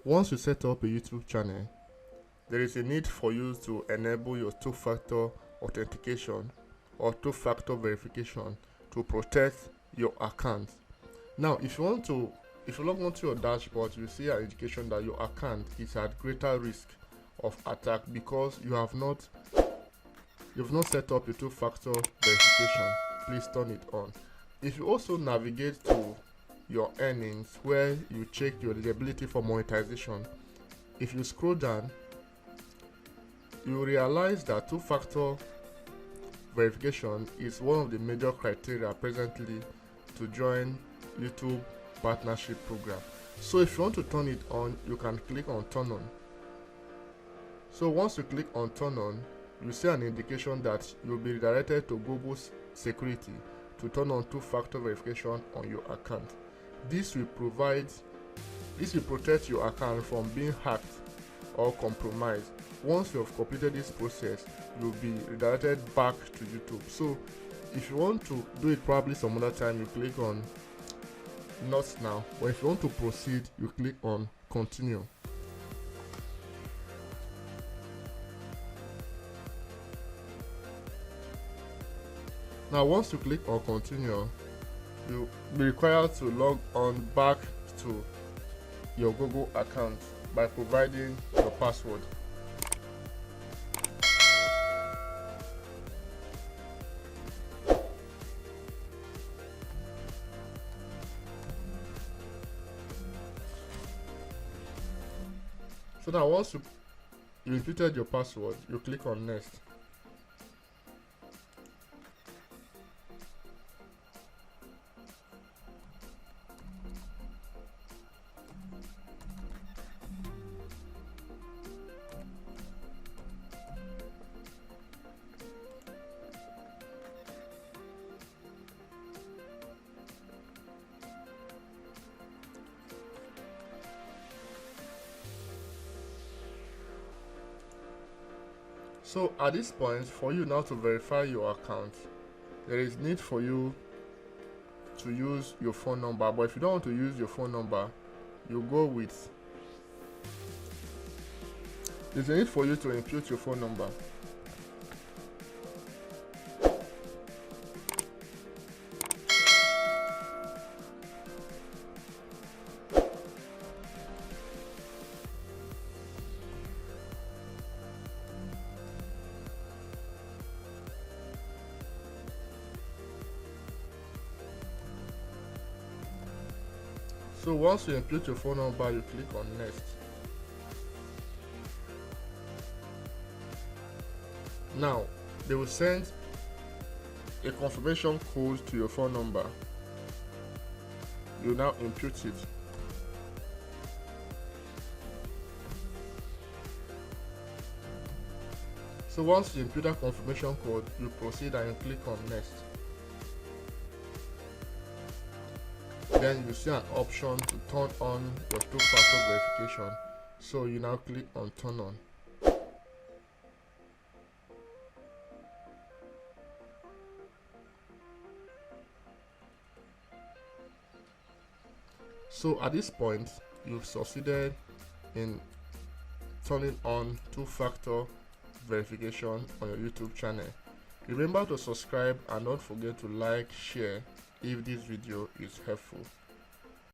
Once you set up a YouTube channel, there is a need for you to enable your two-factor authentication or two-factor verification to protect your account. Now, if you log onto your dashboard, you see an indication that your account is at greater risk of attack because you've not set up a two-factor verification. Please turn it on. If you also navigate to your earnings where you check your eligibility for monetization, if you scroll down, you realize that two-factor verification is one of the major criteria presently to join YouTube partnership program. So if you want to turn it on, you can click on turn on. So once you click on turn on, you see an indication that you'll be redirected to Google's security to turn on two-factor verification on your account. This will protect your account from being hacked or compromised. Once you have completed this process, you'll be redirected back to YouTube. So if you want to do it probably some other time, you click on not now, but if you want to proceed, you click on continue. Now once you click on continue, you'll be required to log on back to your Google account by providing your password. So now once you inputted your password, you click on next. So at this point, for you now to verify your account, there is need for you to use your phone number. But if you don't want to use your phone number, there's a need for you to input your phone number. So once you input your phone number, you click on next. Now they will send a confirmation code to your phone number. You now input it. So once you input that confirmation code, you proceed and you click on next. Then you see an option to turn on your two-factor verification. So you now click on turn on. So at this point, you've succeeded in turning on two-factor verification on your YouTube channel. Remember to subscribe and don't forget to like, share if this video is helpful.